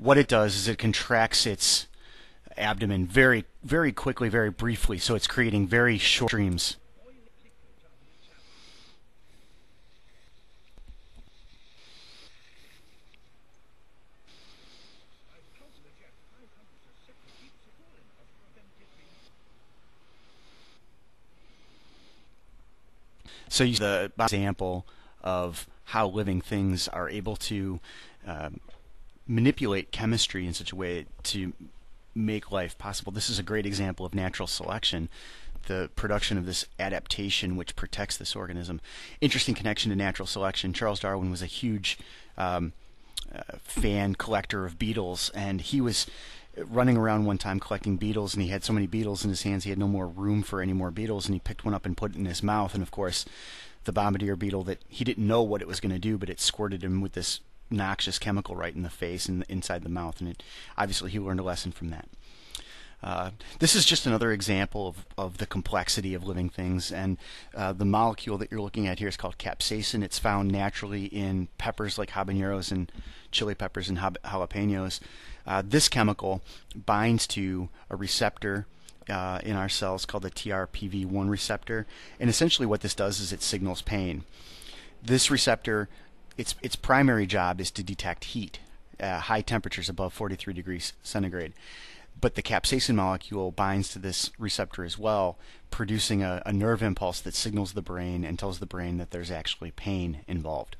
what it does is it contracts its abdomen very, very quickly, very briefly, so it's creating very short streams. So you see the example of how living things are able to manipulate chemistry in such a way to make life possible. This is a great example of natural selection, the production of this adaptation which protects this organism. Interesting connection to natural selection. Charles Darwin was a huge fan collector of beetles, and he was running around one time collecting beetles, and he had so many beetles in his hands he had no more room for any more beetles, and he picked one up and put it in his mouth, and of course the bombardier beetle, that he didn't know what it was going to do, but it squirted him with this noxious chemical right in the face and inside the mouth, and obviously he learned a lesson from that. This is just another example of the complexity of living things, and the molecule that you're looking at here is called capsaicin. It's found naturally in peppers like habaneros and chili peppers and jalapenos. This chemical binds to a receptor in our cells called the TRPV1 receptor, and essentially what this does is it signals pain. This receptor, its primary job is to detect heat, high temperatures above 43 degrees centigrade. But the capsaicin molecule binds to this receptor as well, producing a nerve impulse that signals the brain and tells the brain that there's actually pain involved.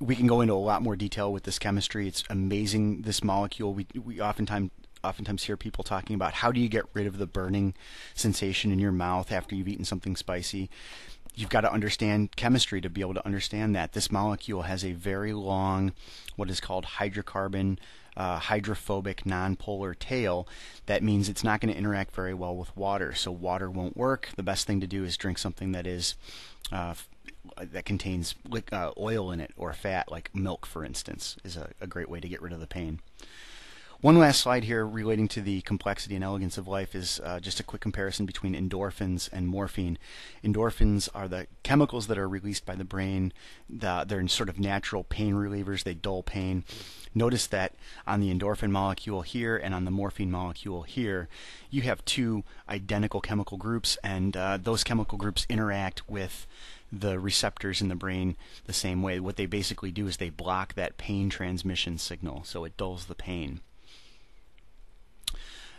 We can go into a lot more detail with this chemistry. It's amazing, this molecule. We oftentimes hear people talking about how do you get rid of the burning sensation in your mouth after you've eaten something spicy. You've got to understand chemistry to be able to understand that. This molecule has a very long, what is called hydrocarbon, hydrophobic nonpolar tail. That means it's not going to interact very well with water, so water won't work. The best thing to do is drink something that is that contains oil in it or fat, like milk, for instance, is a great way to get rid of the pain. One last slide here relating to the complexity and elegance of life is just a quick comparison between endorphins and morphine. Endorphins are the chemicals that are released by the brain. They're sort of natural pain relievers. They dull pain. Notice that on the endorphin molecule here and on the morphine molecule here, you have two identical chemical groups, and those chemical groups interact with the receptors in the brain the same way. What they basically do is they block that pain transmission signal, so it dulls the pain.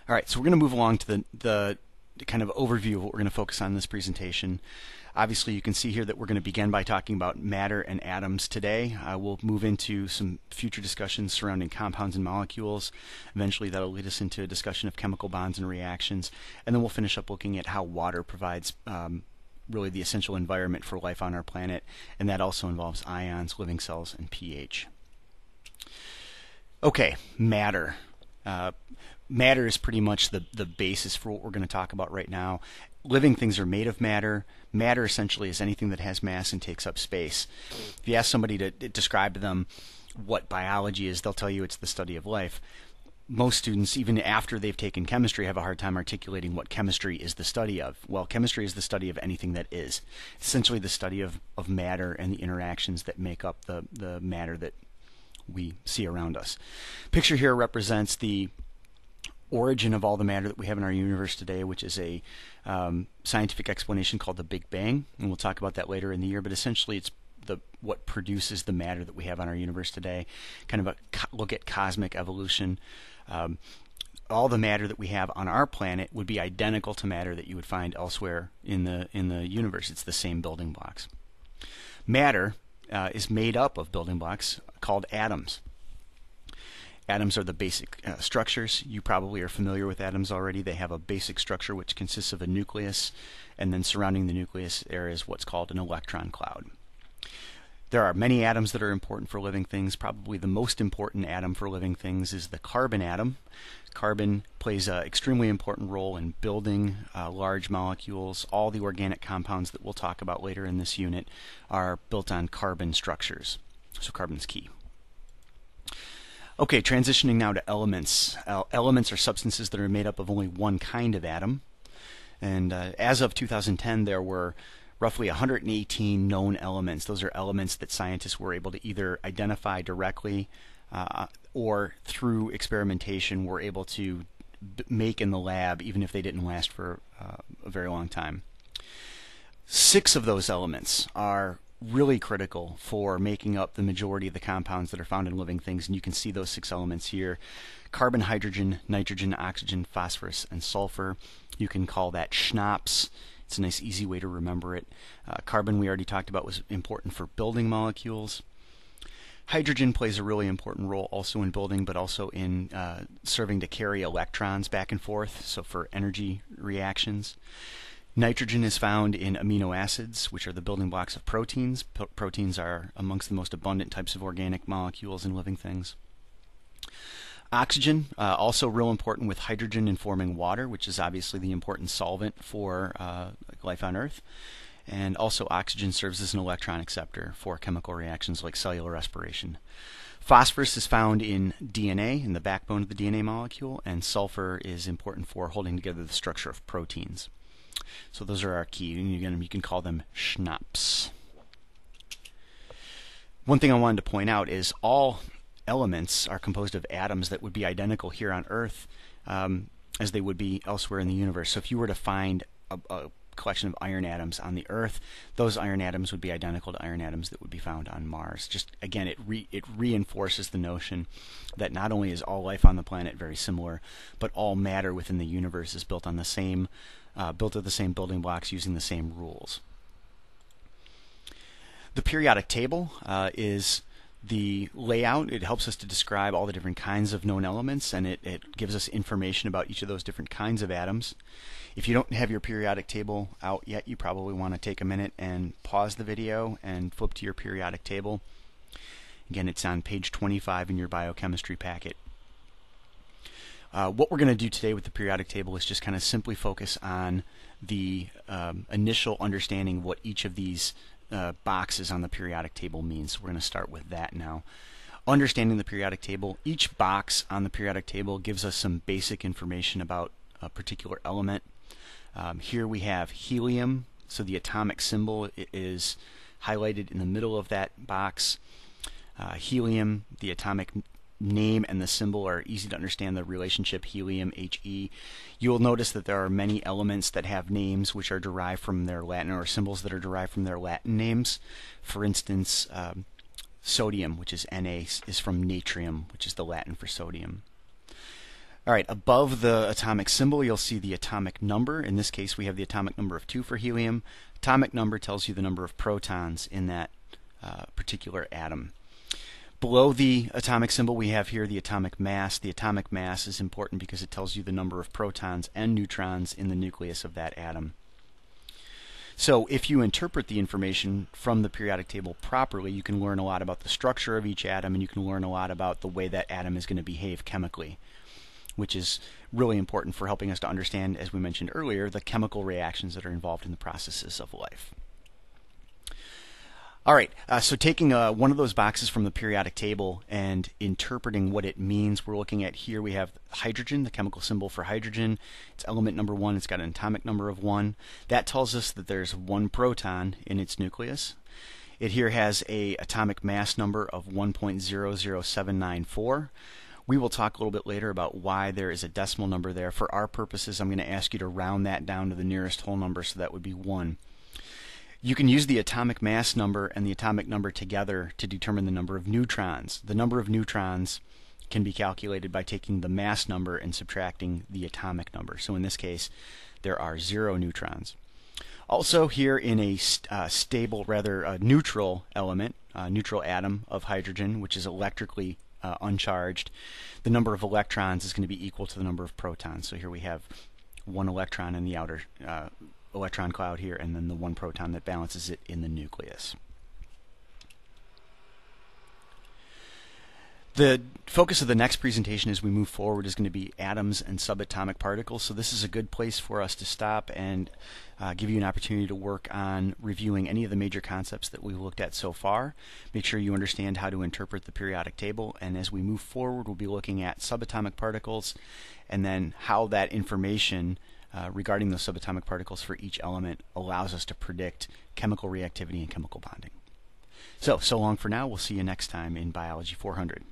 All right, so we're going to move along to the kind of overview of what we're going to focus on in this presentation. Obviously, you can see here that we're going to begin by talking about matter and atoms today. We'll move into some future discussions surrounding compounds and molecules. Eventually, that'll lead us into a discussion of chemical bonds and reactions. And then we'll finish up looking at how water provides really the essential environment for life on our planet. And that also involves ions, living cells, and pH. Okay, matter. Matter is pretty much the basis for what we're going to talk about right now. Living things are made of matter. Matter essentially is anything that has mass and takes up space. If you ask somebody to describe to them what biology is, they'll tell you it's the study of life. Most students, even after they've taken chemistry, have a hard time articulating what chemistry is the study of. Well, chemistry is the study of anything that is. It's essentially the study of matter and the interactions that make up the matter that we see around us. Picture here represents the origin of all the matter that we have in our universe today, which is a scientific explanation called the Big Bang, and we'll talk about that later in the year, but essentially it's what produces the matter that we have on our universe today, kind of a look at cosmic evolution. All the matter that we have on our planet would be identical to matter that you would find elsewhere in the universe. It's the same building blocks. Matter is made up of building blocks called atoms. Atoms are the basic structures. You probably are familiar with atoms already. They have a basic structure which consists of a nucleus, and then surrounding the nucleus there is what's called an electron cloud. There are many atoms that are important for living things. Probably the most important atom for living things is the carbon atom. Carbon plays an extremely important role in building large molecules. All the organic compounds that we'll talk about later in this unit are built on carbon structures. So carbon's key. Okay, transitioning now to elements. Elements are substances that are made up of only one kind of atom. And as of 2010, there were roughly 118 known elements. Those are elements that scientists were able to either identify directly or through experimentation were able to make in the lab, even if they didn't last for a very long time. 6 of those elements are really critical for making up the majority of the compounds that are found in living things, and you can see those 6 elements here: carbon, hydrogen, nitrogen, oxygen, phosphorus, and sulfur. You can call that schnapps. It's a nice easy way to remember it. Carbon, we already talked about, was important for building molecules. Hydrogen plays a really important role also in building, but also in serving to carry electrons back and forth, so for energy reactions. Nitrogen is found in amino acids, which are the building blocks of proteins. Proteins are amongst the most abundant types of organic molecules in living things. Oxygen, also real important with hydrogen in forming water, which is obviously the important solvent for life on Earth. And also oxygen serves as an electron acceptor for chemical reactions like cellular respiration. Phosphorus is found in DNA, in the backbone of the DNA molecule, and sulfur is important for holding together the structure of proteins. So those are our key. And again, you can call them schnapps. One thing I wanted to point out is all elements are composed of atoms that would be identical here on Earth as they would be elsewhere in the universe. So if you were to find a collection of iron atoms on the Earth, those iron atoms would be identical to iron atoms that would be found on Mars. Just again, it reinforces the notion that not only is all life on the planet very similar, but all matter within the universe is built on the same built of the same building blocks using the same rules. The periodic table is the layout. It helps us to describe all the different kinds of known elements, and it gives us information about each of those different kinds of atoms. If you don't have your periodic table out yet, you probably want to take a minute and pause the video and flip to your periodic table. Again, it's on page 25 in your biochemistry packet. What we're going to do today with the periodic table is just kind of simply focus on the initial understanding of what each of these boxes on the periodic table means. So we're going to start with that now. Understanding the periodic table, each box on the periodic table gives us some basic information about a particular element. Here we have helium, so the atomic symbol is highlighted in the middle of that box. Helium, the atomic name and the symbol are easy to understand, the relationship helium, He. You will notice that there are many elements that have names which are derived from their Latin, or symbols that are derived from their Latin names. For instance, sodium, which is Na, is from natrium, which is the Latin for sodium. Alright, above the atomic symbol you'll see the atomic number. In this case we have the atomic number of 2 for helium. Atomic number tells you the number of protons in that particular atom. Below the atomic symbol we have here the atomic mass. The atomic mass is important because it tells you the number of protons and neutrons in the nucleus of that atom. So if you interpret the information from the periodic table properly, you can learn a lot about the structure of each atom, and you can learn a lot about the way that atom is going to behave chemically, which is really important for helping us to understand, as we mentioned earlier, the chemical reactions that are involved in the processes of life. Alright, so taking one of those boxes from the periodic table and interpreting what it means, we're looking at here we have hydrogen, the chemical symbol for hydrogen. It's element number 1, it's got an atomic number of 1. That tells us that there's 1 proton in its nucleus. It here has a atomic mass number of 1.00794. We will talk a little bit later about why there is a decimal number there. For our purposes, I'm going to ask you to round that down to the nearest whole number, so that would be 1. You can use the atomic mass number and the atomic number together to determine the number of neutrons. The number of neutrons can be calculated by taking the mass number and subtracting the atomic number. So in this case, there are 0 neutrons. Also here in a stable, rather neutral element, neutral atom of hydrogen, which is electrically uncharged, the number of electrons is going to be equal to the number of protons. So here we have 1 electron in the outer electron cloud here, and then the 1 proton that balances it in the nucleus. The focus of the next presentation as we move forward is going to be atoms and subatomic particles, so this is a good place for us to stop and give you an opportunity to work on reviewing any of the major concepts that we've looked at so far. Make sure you understand how to interpret the periodic table, and as we move forward we'll be looking at subatomic particles and then how that information regarding those subatomic particles for each element allows us to predict chemical reactivity and chemical bonding. So long for now. We'll see you next time in Biology 400.